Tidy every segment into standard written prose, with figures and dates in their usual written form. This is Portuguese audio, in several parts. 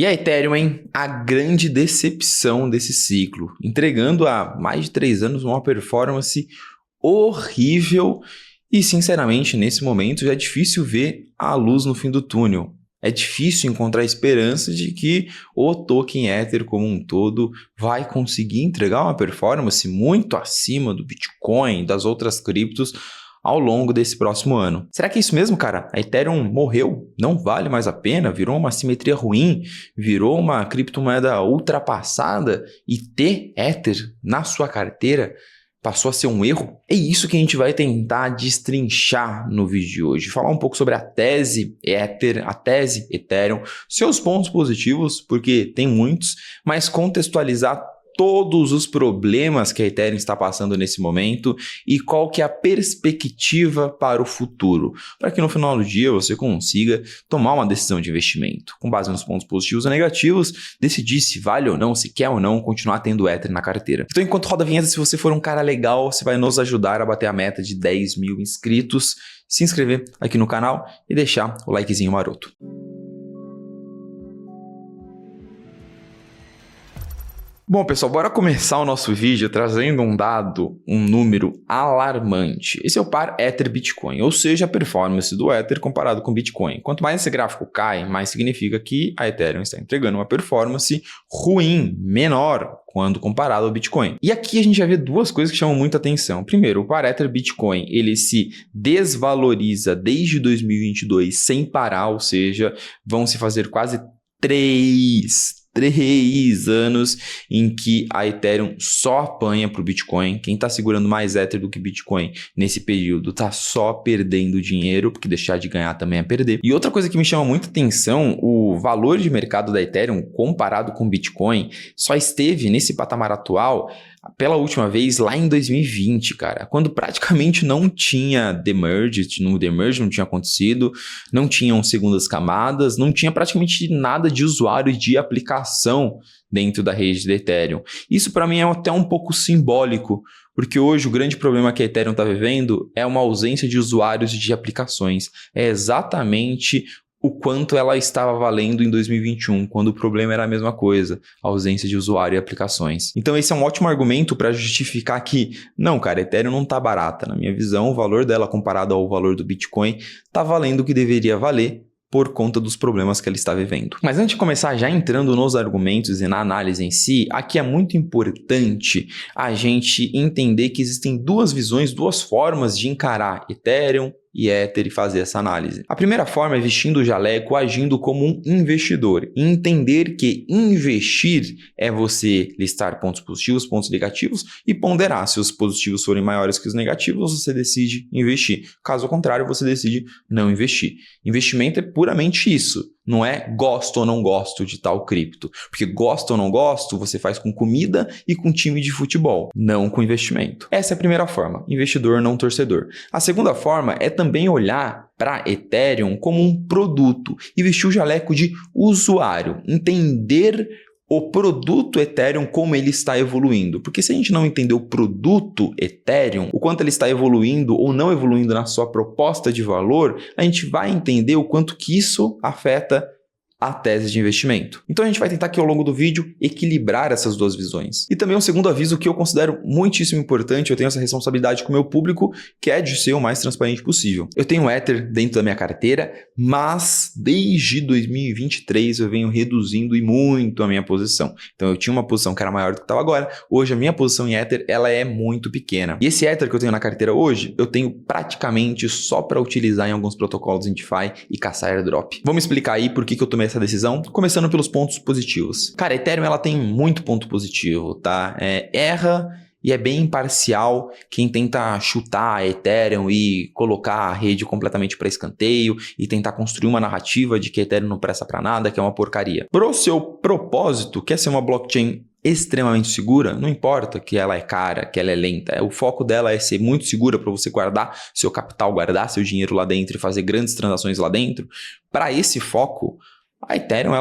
E a Ethereum, hein? A grande decepção desse ciclo, entregando há mais de 3 anos uma performance horrível e, sinceramente, nesse momento já é difícil ver a luz no fim do túnel. É difícil encontrar esperança de que o token Ether como um todo vai conseguir entregar uma performance muito acima do Bitcoin, das outras criptos, ao longo desse próximo ano. Será que é isso mesmo, cara? A Ethereum morreu? Não vale mais a pena? Virou uma simetria ruim? Virou uma criptomoeda ultrapassada? E ter Ether na sua carteira passou a ser um erro? É isso que a gente vai tentar destrinchar no vídeo de hoje. Falar um pouco sobre a tese Ether, a tese Ethereum, seus pontos positivos, porque tem muitos, mas contextualizar todos os problemas que a Ethereum está passando nesse momento e qual que é a perspectiva para o futuro, para que no final do dia você consiga tomar uma decisão de investimento. Com base nos pontos positivos ou negativos, decidir se vale ou não, se quer ou não continuar tendo Ether na carteira. Então, enquanto roda a vinheta, se você for um cara legal, você vai nos ajudar a bater a meta de 10 mil inscritos, se inscrever aqui no canal e deixar o likezinho maroto. Bom, pessoal, bora começar o nosso vídeo trazendo um número alarmante. Esse é o par Ether-Bitcoin, ou seja, a performance do Ether comparado com o Bitcoin. Quanto mais esse gráfico cai, mais significa que a Ethereum está entregando uma performance ruim, menor, quando comparado ao Bitcoin. E aqui a gente já vê duas coisas que chamam muita atenção. Primeiro, o par Ether-Bitcoin, ele se desvaloriza desde 2022 sem parar, ou seja, vão se fazer quase 3 anos em que a Ethereum só apanha para o Bitcoin. Quem está segurando mais Ether do que Bitcoin nesse período está só perdendo dinheiro, porque deixar de ganhar também é perder. E outra coisa que me chama muita atenção, o valor de mercado da Ethereum comparado com o Bitcoin só esteve nesse patamar atual pela última vez lá em 2020, cara, quando praticamente não tinha demerge não tinha acontecido, não tinham segundas camadas, não tinha praticamente nada de usuário de aplicação dentro da rede da Ethereum. Isso para mim é até um pouco simbólico, porque hoje o grande problema que a Ethereum está vivendo é uma ausência de usuários de aplicações. É exatamente o quanto ela estava valendo em 2021, quando o problema era a mesma coisa, a ausência de usuário e aplicações. Então esse é um ótimo argumento para justificar que, não, cara, a Ethereum não está barata. Na minha visão, o valor dela comparado ao valor do Bitcoin está valendo o que deveria valer por conta dos problemas que ela está vivendo. Mas antes de começar, já entrando nos argumentos e na análise em si, aqui é muito importante a gente entender que existem duas visões, duas formas de encarar Ethereum e Ether e fazer essa análise. A primeira forma é vestindo o jaleco, agindo como um investidor. E entender que investir é você listar pontos positivos, pontos negativos e ponderar. Se os positivos forem maiores que os negativos, você decide investir. Caso contrário, você decide não investir. Investimento é puramente isso. Não é gosto ou não gosto de tal cripto. Porque gosto ou não gosto, você faz com comida e com time de futebol, não com investimento. Essa é a primeira forma, investidor não torcedor. A segunda forma é também olhar para Ethereum como um produto e vestir o jaleco de usuário, entender o produto Ethereum, como ele está evoluindo. Porque se a gente não entender o produto Ethereum, o quanto ele está evoluindo ou não evoluindo na sua proposta de valor, a gente vai entender o quanto que isso afeta a tese de investimento. Então a gente vai tentar aqui ao longo do vídeo equilibrar essas duas visões. E também um segundo aviso que eu considero muitíssimo importante, eu tenho essa responsabilidade com o meu público, que é de ser o mais transparente possível. Eu tenho Ether dentro da minha carteira, mas desde 2023 eu venho reduzindo e muito a minha posição. Então eu tinha uma posição que era maior do que estava agora, hoje a minha posição em Ether ela é muito pequena. E esse Ether que eu tenho na carteira hoje, eu tenho praticamente só para utilizar em alguns protocolos em DeFi e caçar airdrop. Vamos explicar aí por que eu tomei essa decisão, começando pelos pontos positivos. Cara, a Ethereum ela tem muito ponto positivo, tá? Erra e é bem imparcial quem tenta chutar a Ethereum e colocar a rede completamente para escanteio e tentar construir uma narrativa de que a Ethereum não presta para nada, que é uma porcaria. Pro seu propósito, quer ser uma blockchain extremamente segura, não importa que ela é cara, que ela é lenta, o foco dela é ser muito segura para você guardar seu capital, guardar seu dinheiro lá dentro e fazer grandes transações lá dentro. Para esse foco, a Ethereum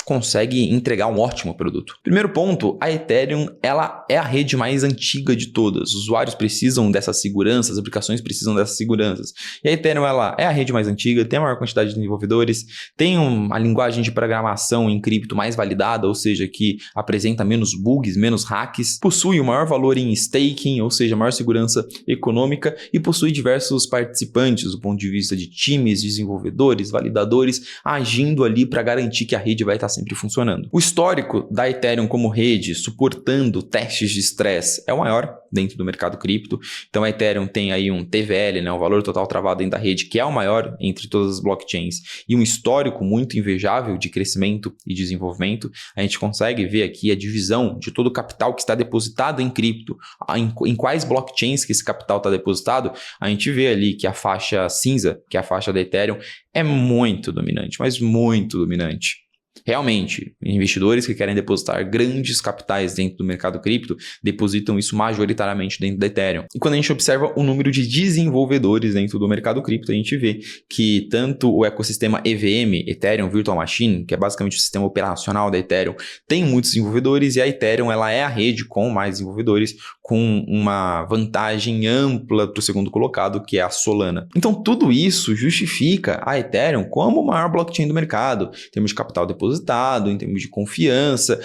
consegue entregar um ótimo produto. Primeiro ponto, a Ethereum ela é a rede mais antiga de todas. Os usuários precisam dessa segurança, as aplicações precisam dessas seguranças. E a Ethereum ela é a rede mais antiga, tem a maior quantidade de desenvolvedores, tem uma linguagem de programação em cripto mais validada, ou seja, que apresenta menos bugs, menos hacks, possui o maior valor em staking, ou seja, maior segurança econômica e possui diversos participantes do ponto de vista de times, desenvolvedores, validadores, agindo ali para garantir que a rede vai estar sempre funcionando. O histórico da Ethereum como rede, suportando testes de estresse, é o maior dentro do mercado cripto. Então a Ethereum tem aí um TVL, né, o valor total travado dentro da rede, que é o maior entre todas as blockchains, e um histórico muito invejável de crescimento e desenvolvimento. A gente consegue ver aqui a divisão de todo o capital que está depositado em cripto, em quais blockchains que esse capital está depositado. A gente vê ali que a faixa cinza, que é a faixa da Ethereum, é muito dominante, mas muito dominante. Realmente, investidores que querem depositar grandes capitais dentro do mercado cripto depositam isso majoritariamente dentro da Ethereum. E quando a gente observa o número de desenvolvedores dentro do mercado cripto, a gente vê que tanto o ecossistema EVM, Ethereum Virtual Machine, que é basicamente o sistema operacional da Ethereum, tem muitos desenvolvedores, e a Ethereum ela é a rede com mais desenvolvedores, com uma vantagem ampla para o segundo colocado, que é a Solana. Então tudo isso justifica a Ethereum como a maior blockchain do mercado, em termos de capital depositado, em termos de confiança.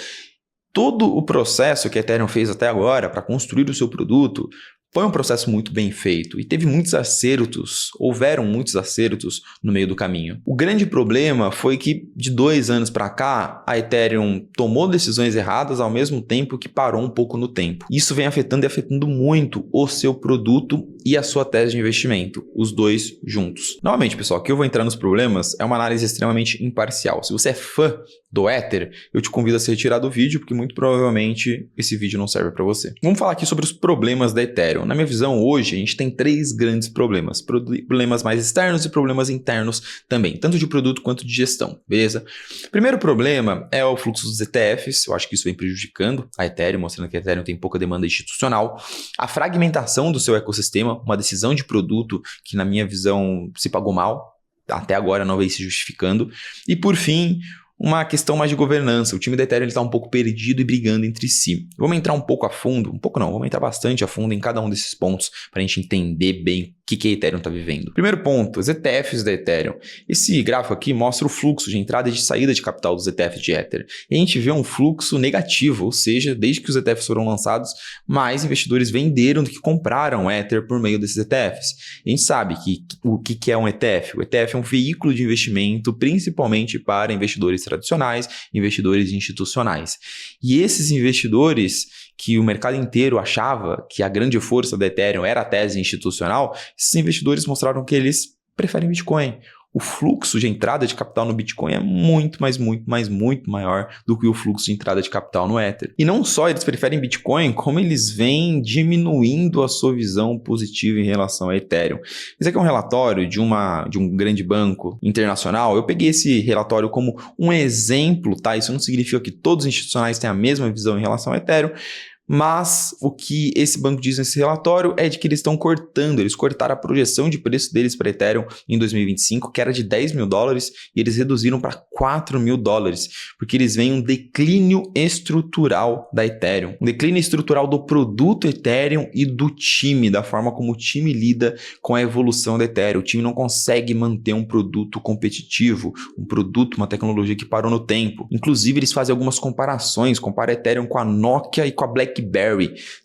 Todo o processo que a Ethereum fez até agora para construir o seu produto foi um processo muito bem feito e teve muitos acertos, houveram muitos acertos no meio do caminho. O grande problema foi que de 2 anos para cá, a Ethereum tomou decisões erradas ao mesmo tempo que parou um pouco no tempo. Isso vem afetando e afetando muito o seu produto e a sua tese de investimento, os dois juntos. Novamente, pessoal, aqui eu vou entrar nos problemas, é uma análise extremamente imparcial. Se você é fã do Ether, eu te convido a se retirar do vídeo, porque muito provavelmente esse vídeo não serve para você. Vamos falar aqui sobre os problemas da Ethereum. Na minha visão, hoje, a gente tem 3 grandes problemas. Problemas mais externos e problemas internos também, tanto de produto quanto de gestão, beleza? Primeiro problema é o fluxo dos ETFs. Eu acho que isso vem prejudicando a Ethereum, mostrando que a Ethereum tem pouca demanda institucional. A fragmentação do seu ecossistema, uma decisão de produto que, na minha visão, se pagou mal, até agora não vem se justificando. E, por fim, uma questão mais de governança. O time da Ethereum está um pouco perdido e brigando entre si. Vamos entrar um pouco a fundo, um pouco não, vamos entrar bastante a fundo em cada um desses pontos para a gente entender bem o que a Ethereum está vivendo. Primeiro ponto, os ETFs da Ethereum. Esse gráfico aqui mostra o fluxo de entrada e de saída de capital dos ETFs de Ether. E a gente vê um fluxo negativo, ou seja, desde que os ETFs foram lançados, mais investidores venderam do que compraram Ether por meio desses ETFs. E a gente sabe que o que é um ETF? O ETF é um veículo de investimento, principalmente para investidores tradicionais, investidores institucionais. E esses investidores que o mercado inteiro achava que a grande força da Ethereum era a tese institucional, esses investidores mostraram que eles preferem Bitcoin. O fluxo de entrada de capital no Bitcoin é muito maior do que o fluxo de entrada de capital no Ether. E não só eles preferem Bitcoin, como eles vêm diminuindo a sua visão positiva em relação a Ethereum. Esse aqui é um relatório de um grande banco internacional. Eu peguei esse relatório como um exemplo, tá? Isso não significa que todos os institucionais têm a mesma visão em relação a Ethereum, mas o que esse banco diz nesse relatório é de que eles cortaram a projeção de preço deles para Ethereum em 2025, que era de $10 mil, e eles reduziram para $4 mil, porque eles veem um declínio estrutural da Ethereum, um declínio estrutural do produto Ethereum e do time, da forma como o time lida com a evolução da Ethereum. O time não consegue manter um produto competitivo, um produto, uma tecnologia que parou no tempo. Inclusive, eles fazem algumas comparações, compara a Ethereum com a Nokia e com a BlackBerry,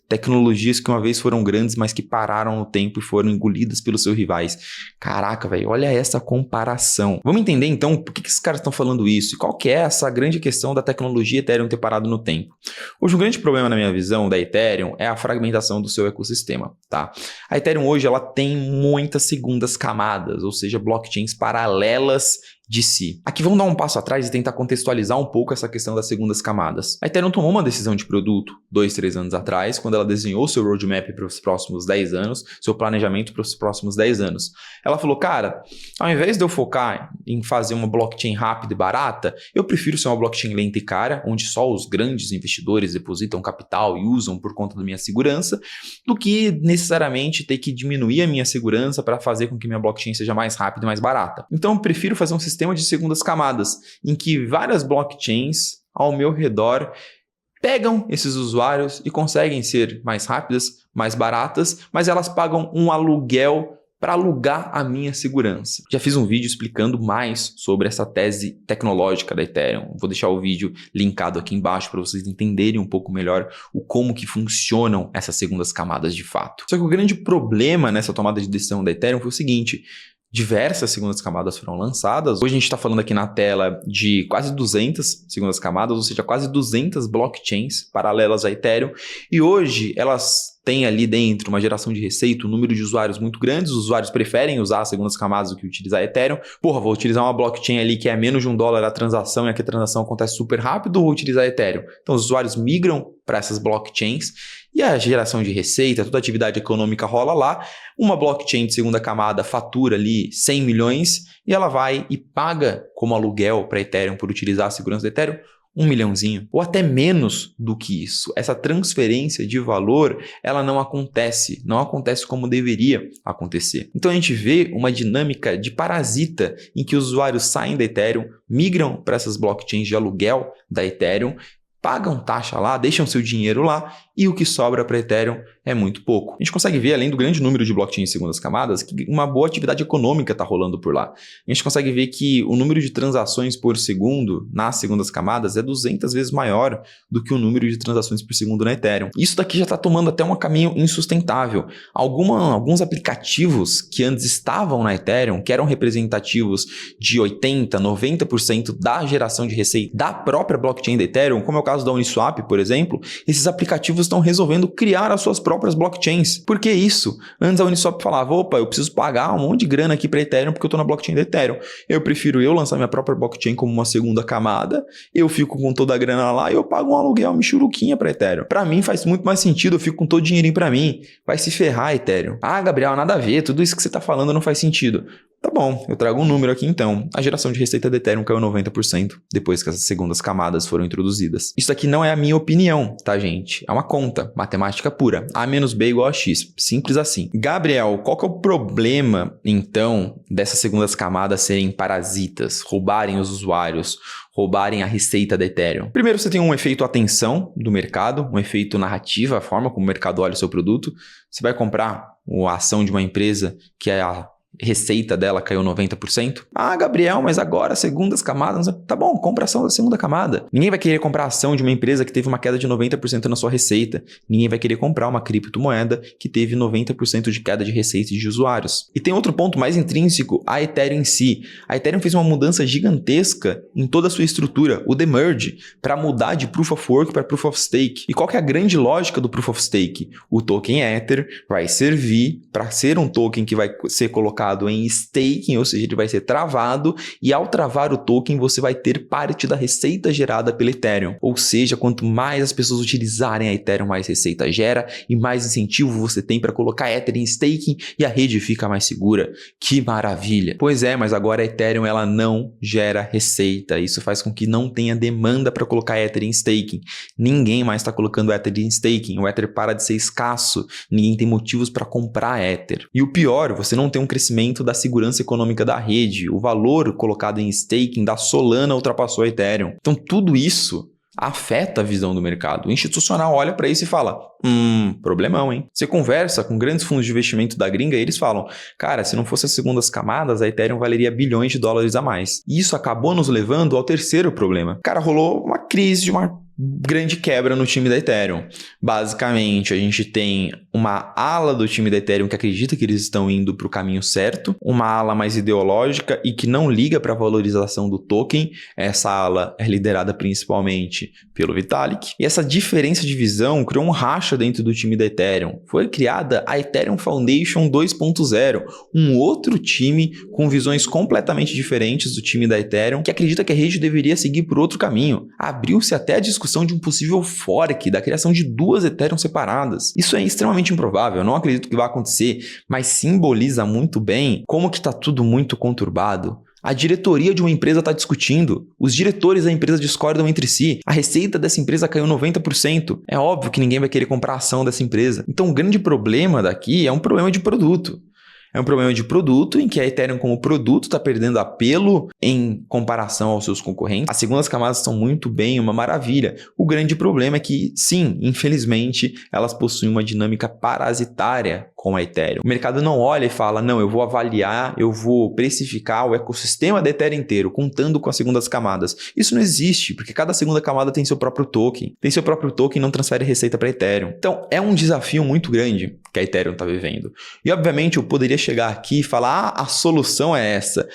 tecnologias que uma vez foram grandes, mas que pararam no tempo e foram engolidas pelos seus rivais. Caraca, velho, olha essa comparação. Vamos entender então por que esses caras estão falando isso e qual que é essa grande questão da tecnologia Ethereum ter parado no tempo. Hoje, um grande problema na minha visão da Ethereum é a fragmentação do seu ecossistema, tá? A Ethereum hoje ela tem muitas segundas camadas, ou seja, blockchains paralelas de si. Aqui vamos dar um passo atrás e tentar contextualizar um pouco essa questão das segundas camadas. A Ethereum tomou uma decisão de produto 2-3 anos atrás, quando quando ela desenhou seu roadmap para os próximos 10 anos, seu planejamento para os próximos 10 anos. Ela falou, cara, ao invés de eu focar em fazer uma blockchain rápida e barata, eu prefiro ser uma blockchain lenta e cara, onde só os grandes investidores depositam capital e usam por conta da minha segurança, do que necessariamente ter que diminuir a minha segurança para fazer com que minha blockchain seja mais rápida e mais barata. Então eu prefiro fazer um sistema de segundas camadas, em que várias blockchains ao meu redor pegam esses usuários e conseguem ser mais rápidas, mais baratas, mas elas pagam um aluguel para alugar a minha segurança. Já fiz um vídeo explicando mais sobre essa tese tecnológica da Ethereum. Vou deixar o vídeo linkado aqui embaixo para vocês entenderem um pouco melhor como que funcionam essas segundas camadas de fato. Só que o grande problema nessa tomada de decisão da Ethereum foi o seguinte: diversas segundas camadas foram lançadas. Hoje a gente está falando aqui na tela de quase 200 segundas camadas, ou seja, quase 200 blockchains paralelas à Ethereum. E hoje elas têm ali dentro uma geração de receita, um número de usuários muito grandes. Os usuários preferem usar as segundas camadas do que utilizar a Ethereum. Porra, vou utilizar uma blockchain ali que é menos de $1 a transação e aqui a transação acontece super rápido, ou vou utilizar a Ethereum? Então os usuários migram para essas blockchains e a geração de receita, toda a atividade econômica rola lá. Uma blockchain de segunda camada fatura ali 100 milhões e ela vai e paga como aluguel para a Ethereum por utilizar a segurança da Ethereum $1 milhãozinho, ou até menos do que isso. Essa transferência de valor, ela não acontece como deveria acontecer. Então a gente vê uma dinâmica de parasita em que os usuários saem da Ethereum, migram para essas blockchains de aluguel da Ethereum, pagam taxa lá, deixam seu dinheiro lá e o que sobra para Ethereum é muito pouco. A gente consegue ver, além do grande número de blockchains em segundas camadas, que uma boa atividade econômica está rolando por lá. A gente consegue ver que o número de transações por segundo nas segundas camadas é 200 vezes maior do que o número de transações por segundo na Ethereum. Isso daqui já está tomando até um caminho insustentável. Alguns aplicativos que antes estavam na Ethereum, que eram representativos de 80%, 90% da geração de receita da própria blockchain da Ethereum, como é o caso da Uniswap, por exemplo, esses aplicativos estão resolvendo criar as suas próprias blockchains. Por que isso? Antes a Uniswap falava, opa, eu preciso pagar um monte de grana aqui para Ethereum porque eu estou na blockchain da Ethereum. Eu prefiro lançar minha própria blockchain como uma segunda camada, eu fico com toda a grana lá e eu pago um aluguel, uma michuruquinha para Ethereum. Para mim faz muito mais sentido, eu fico com todo o dinheirinho para mim. Vai se ferrar, Ethereum. Ah, Gabriel, nada a ver, tudo isso que você está falando não faz sentido. Tá bom, eu trago um número aqui então. A geração de receita da Ethereum caiu 90% depois que essas segundas camadas foram introduzidas. Isso aqui não é a minha opinião, tá, gente? É uma conta, matemática pura. A menos B igual a X. Simples assim. Gabriel, qual que é o problema, então, dessas segundas camadas serem parasitas, roubarem os usuários, roubarem a receita da Ethereum? Primeiro, você tem um efeito atenção do mercado, um efeito narrativa, a forma como o mercado olha o seu produto. Você vai comprar a ação de uma empresa que é a receita dela caiu 90%. Ah, Gabriel, mas agora segundas camadas... Tá bom, compra ação da segunda camada. Ninguém vai querer comprar ação de uma empresa que teve uma queda de 90% na sua receita. Ninguém vai querer comprar uma criptomoeda que teve 90% de queda de receita de usuários. E tem outro ponto mais intrínseco, a Ethereum em si. A Ethereum fez uma mudança gigantesca em toda a sua estrutura, o demerge, para mudar de Proof of Work para Proof of Stake. E qual que é a grande lógica do Proof of Stake? O token Ether vai servir para ser um token que vai ser colocado em staking, ou seja, ele vai ser travado e ao travar o token você vai ter parte da receita gerada pela Ethereum. Ou seja, quanto mais as pessoas utilizarem a Ethereum, mais receita gera e mais incentivo você tem para colocar Ether em staking e a rede fica mais segura. Que maravilha! Pois é, mas agora a Ethereum ela não gera receita. Isso faz com que não tenha demanda para colocar Ether em staking. Ninguém mais está colocando Ether em staking. O Ether para de ser escasso. Ninguém tem motivos para comprar Ether. E o pior, você não tem um crescimento da segurança econômica da rede. O valor colocado em staking da Solana ultrapassou a Ethereum. Então tudo isso afeta a visão do mercado. O institucional olha para isso e fala, problemão, hein? Você conversa com grandes fundos de investimento da gringa e eles falam, cara, se não fosse as segundas camadas, a Ethereum valeria bilhões de dólares a mais. E isso acabou nos levando ao terceiro problema. Cara, rolou uma crise de uma grande quebra no time da Ethereum. Basicamente, a gente tem uma ala do time da Ethereum que acredita que eles estão indo para o caminho certo, uma ala mais ideológica e que não liga para a valorização do token. Essa ala é liderada principalmente pelo Vitalik. E essa diferença de visão criou um racha dentro do time da Ethereum. Foi criada a Ethereum Foundation 2.0, um outro time com visões completamente diferentes do time da Ethereum, que acredita que a rede deveria seguir por outro caminho. Abriu-se até a discussão discussão de um possível fork, da criação de 2 Ethereum separadas. Isso é extremamente improvável, eu não acredito que vai acontecer, mas simboliza muito bem como que está tudo muito conturbado. A diretoria de uma empresa está discutindo, os diretores da empresa discordam entre si, a receita dessa empresa caiu 90%. É óbvio que ninguém vai querer comprar a ação dessa empresa. Então o grande problema daqui é um problema de produto. É um problema de produto em que a Ethereum como produto está perdendo apelo em comparação aos seus concorrentes. As segundas camadas estão muito bem, uma maravilha. O grande problema é que, sim, infelizmente, elas possuem uma dinâmica parasitária com a Ethereum. O mercado não olha e fala, não, eu vou avaliar, eu vou precificar o ecossistema da Ethereum inteiro, contando com as segundas camadas. Isso não existe, porque cada segunda camada tem seu próprio token. Tem seu próprio token e não transfere receita para a Ethereum. Então, é um desafio muito grande que a Ethereum está vivendo. E, obviamente, eu poderia chegar aqui e falar, a solução é essa.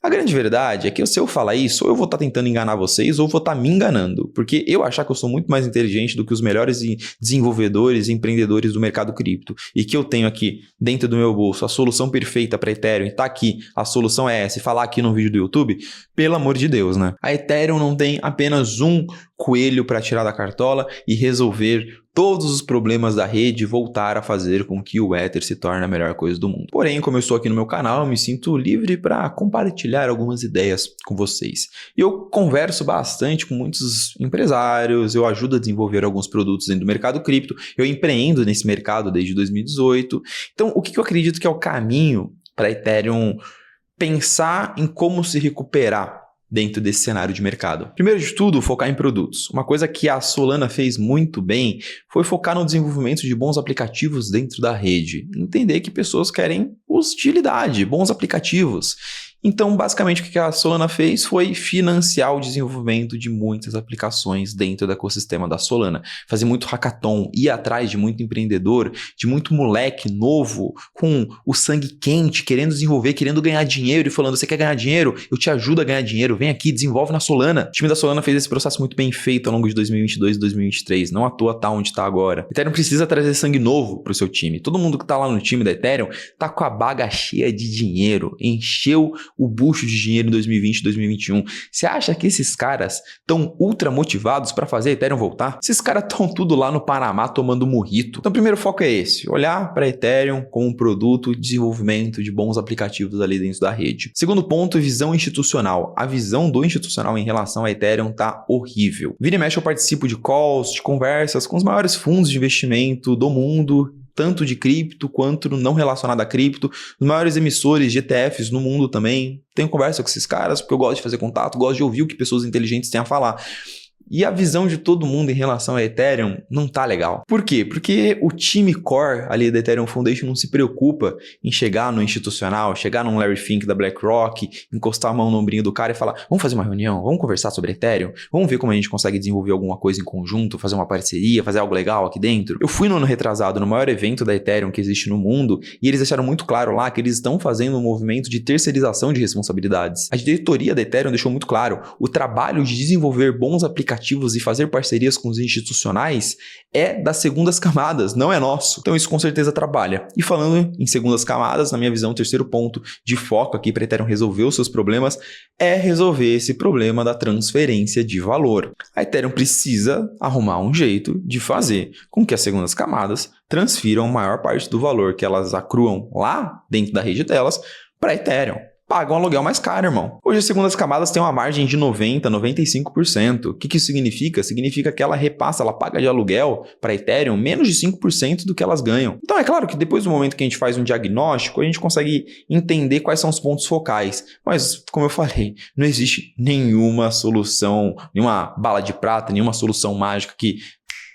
A grande verdade é que se eu falar isso, ou eu vou estar tentando enganar vocês, ou vou estar me enganando. Porque eu achar que eu sou muito mais inteligente do que os melhores desenvolvedores e empreendedores do mercado cripto, e que eu tenho aqui dentro do meu bolso a solução perfeita para Ethereum, e tá aqui, a solução é essa, e falar aqui no vídeo do YouTube, pelo amor de Deus, né? A Ethereum não tem apenas um coelho para tirar da cartola e resolver todos os problemas da rede e voltar a fazer com que o Ether se torne a melhor coisa do mundo. Porém, como eu estou aqui no meu canal, eu me sinto livre para compartilhar algumas ideias com vocês. E eu converso bastante com muitos empresários, eu ajudo a desenvolver alguns produtos dentro do mercado cripto, eu empreendo nesse mercado desde 2018. Então, o que eu acredito que é o caminho para a Ethereum pensar em como se recuperar dentro desse cenário de mercado? Primeiro de tudo, focar em produtos. Uma coisa que a Solana fez muito bem foi focar no desenvolvimento de bons aplicativos dentro da rede. Entender que pessoas querem utilidade, bons aplicativos. Então, basicamente, o que a Solana fez foi financiar o desenvolvimento de muitas aplicações dentro do ecossistema da Solana. Fazer muito hackathon, ir atrás de muito empreendedor, de muito moleque novo, com o sangue quente, querendo desenvolver, querendo ganhar dinheiro e falando, você quer ganhar dinheiro? Eu te ajudo a ganhar dinheiro, vem aqui, desenvolve na Solana. O time da Solana fez esse processo muito bem feito ao longo de 2022 e 2023, não à toa tá onde tá agora. A Ethereum precisa trazer sangue novo pro seu time. Todo mundo que tá lá no time da Ethereum tá com a baga cheia de dinheiro, encheu o bucho de dinheiro em 2020 e 2021. Você acha que esses caras estão ultra motivados para fazer a Ethereum voltar? Esses caras estão tudo lá no Panamá tomando mojito. Então o primeiro foco é esse, olhar para a Ethereum como um produto de desenvolvimento de bons aplicativos ali dentro da rede. Segundo ponto, visão institucional. A visão do institucional em relação à Ethereum tá horrível. Vira e mexe eu participo de calls, de conversas com os maiores fundos de investimento do mundo, tanto de cripto quanto não relacionado a cripto, os maiores emissores de ETFs no mundo também. Tenho conversa com esses caras porque eu gosto de fazer contato, gosto de ouvir o que pessoas inteligentes têm a falar. E a visão de todo mundo em relação a Ethereum não tá legal. Por quê? Porque o time core ali da Ethereum Foundation não se preocupa em chegar no institucional, chegar num Larry Fink da BlackRock, encostar a mão no ombrinho do cara e falar, vamos fazer uma reunião, vamos conversar sobre Ethereum, vamos ver como a gente consegue desenvolver alguma coisa em conjunto, fazer uma parceria, fazer algo legal aqui dentro. Eu fui no ano retrasado no maior evento da Ethereum que existe no mundo e eles deixaram muito claro lá que eles estão fazendo um movimento de terceirização de responsabilidades. A diretoria da Ethereum deixou muito claro, o trabalho de desenvolver bons aplicativos e fazer parcerias com os institucionais é das segundas camadas, não é nosso. Então isso com certeza trabalha. E falando em segundas camadas, na minha visão, o terceiro ponto de foco aqui para a Ethereum resolver os seus problemas é resolver esse problema da transferência de valor. A Ethereum precisa arrumar um jeito de fazer com que as segundas camadas transfiram a maior parte do valor que elas acruam lá dentro da rede delas para a Ethereum. Paga um aluguel mais caro, irmão. Hoje as segundas camadas têm uma margem de 90%, 95%. O que isso significa? Significa que ela repassa, ela paga de aluguel para Ethereum menos de 5% do que elas ganham. Então é claro que depois do momento que a gente faz um diagnóstico, a gente consegue entender quais são os pontos focais. Mas, como eu falei, não existe nenhuma solução, nenhuma bala de prata, nenhuma solução mágica que,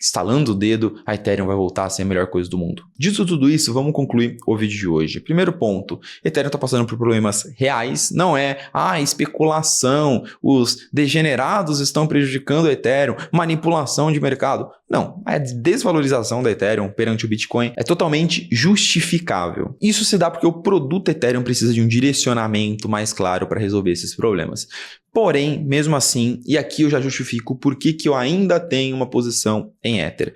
estalando o dedo, a Ethereum vai voltar a ser a melhor coisa do mundo. Dito tudo isso, vamos concluir o vídeo de hoje. Primeiro ponto, Ethereum está passando por problemas reais, não é especulação, os degenerados estão prejudicando a Ethereum, manipulação de mercado. Não, a desvalorização da Ethereum perante o Bitcoin é totalmente justificável. Isso se dá porque o produto Ethereum precisa de um direcionamento mais claro para resolver esses problemas. Porém, mesmo assim, e aqui eu já justifico por que eu ainda tenho uma posição em Ether.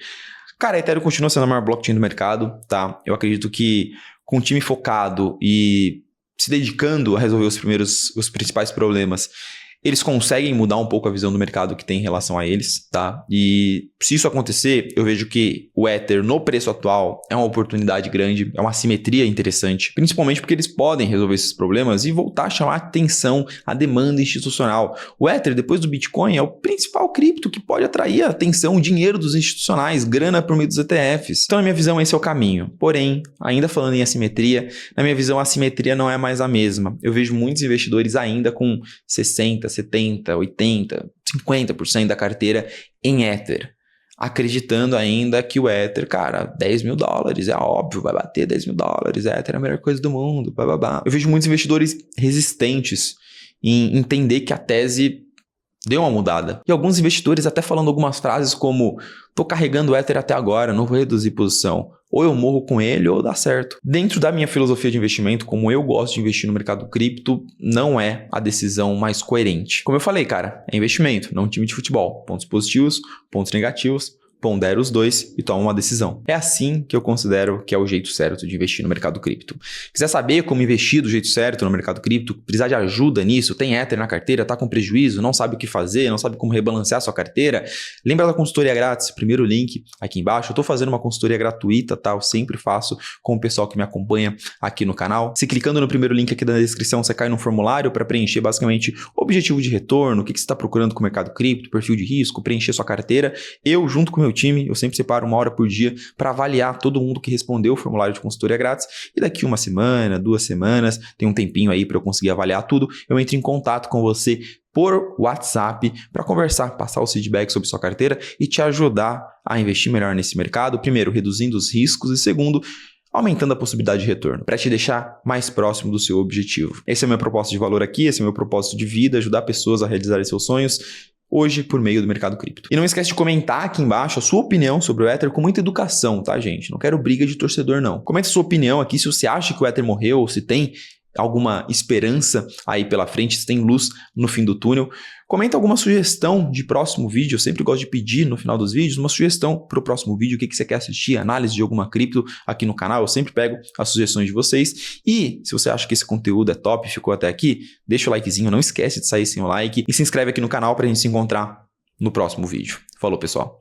Cara, a Ethereum continua sendo a maior blockchain do mercado, tá? Eu acredito que com um time focado e se dedicando a resolver os principais problemas, eles conseguem mudar um pouco a visão do mercado que tem em relação a eles, tá? E se isso acontecer, eu vejo que o Ether no preço atual é uma oportunidade grande, é uma simetria interessante, principalmente porque eles podem resolver esses problemas e voltar a chamar atenção à demanda institucional. O Ether, depois do Bitcoin, é o principal cripto que pode atrair a atenção, o dinheiro dos institucionais, grana por meio dos ETFs. Então, na minha visão, esse é o caminho. Porém, ainda falando em assimetria, na minha visão, a assimetria não é mais a mesma. Eu vejo muitos investidores ainda com 60%, 70%, 80%, 50% da carteira em Ether, acreditando ainda que o Ether, cara, $10 mil, é óbvio, vai bater $10 mil, Ether é a melhor coisa do mundo, blá. Eu vejo muitos investidores resistentes em entender que a tese deu uma mudada. E alguns investidores até falando algumas frases como: tô carregando o Ether até agora, não vou reduzir posição. Ou eu morro com ele ou dá certo. Dentro da minha filosofia de investimento, como eu gosto de investir no mercado cripto, não é a decisão mais coerente. Como eu falei, cara, é investimento, não um time de futebol. Pontos positivos, pontos negativos, pondera os dois e toma uma decisão. É assim que eu considero que é o jeito certo de investir no mercado cripto. Quiser saber como investir do jeito certo no mercado cripto, precisar de ajuda nisso, tem Ether na carteira, tá com prejuízo, não sabe o que fazer, não sabe como rebalancear sua carteira, lembra da consultoria grátis? Primeiro link aqui embaixo. Eu tô fazendo uma consultoria gratuita, tá? Eu sempre faço com o pessoal que me acompanha aqui no canal. Se clicando no primeiro link aqui da descrição, você cai no formulário para preencher basicamente o objetivo de retorno, o que você está procurando com o mercado cripto, perfil de risco, preencher sua carteira. Eu, junto com o meu time, eu sempre separo 1 hora por dia para avaliar todo mundo que respondeu o formulário de consultoria grátis, e daqui 1 semana, 2 semanas, tem um tempinho aí para eu conseguir avaliar tudo, eu entro em contato com você por WhatsApp para conversar, passar os feedbacks sobre sua carteira e te ajudar a investir melhor nesse mercado, primeiro reduzindo os riscos e segundo aumentando a possibilidade de retorno, para te deixar mais próximo do seu objetivo. Esse é o meu propósito de valor aqui, esse é o meu propósito de vida, ajudar pessoas a realizarem seus sonhos, hoje por meio do mercado cripto. E não esquece de comentar aqui embaixo a sua opinião sobre o Ether com muita educação, tá, gente? Não quero briga de torcedor, não. Comenta a sua opinião aqui, se você acha que o Ether morreu, se tem alguma esperança aí pela frente, se tem luz no fim do túnel. Comenta alguma sugestão de próximo vídeo, eu sempre gosto de pedir no final dos vídeos uma sugestão para o próximo vídeo, o que você quer assistir, análise de alguma cripto aqui no canal, eu sempre pego as sugestões de vocês. E se você acha que esse conteúdo é top, ficou até aqui, deixa o likezinho, não esquece de sair sem o like e se inscreve aqui no canal para a gente se encontrar no próximo vídeo. Falou, pessoal!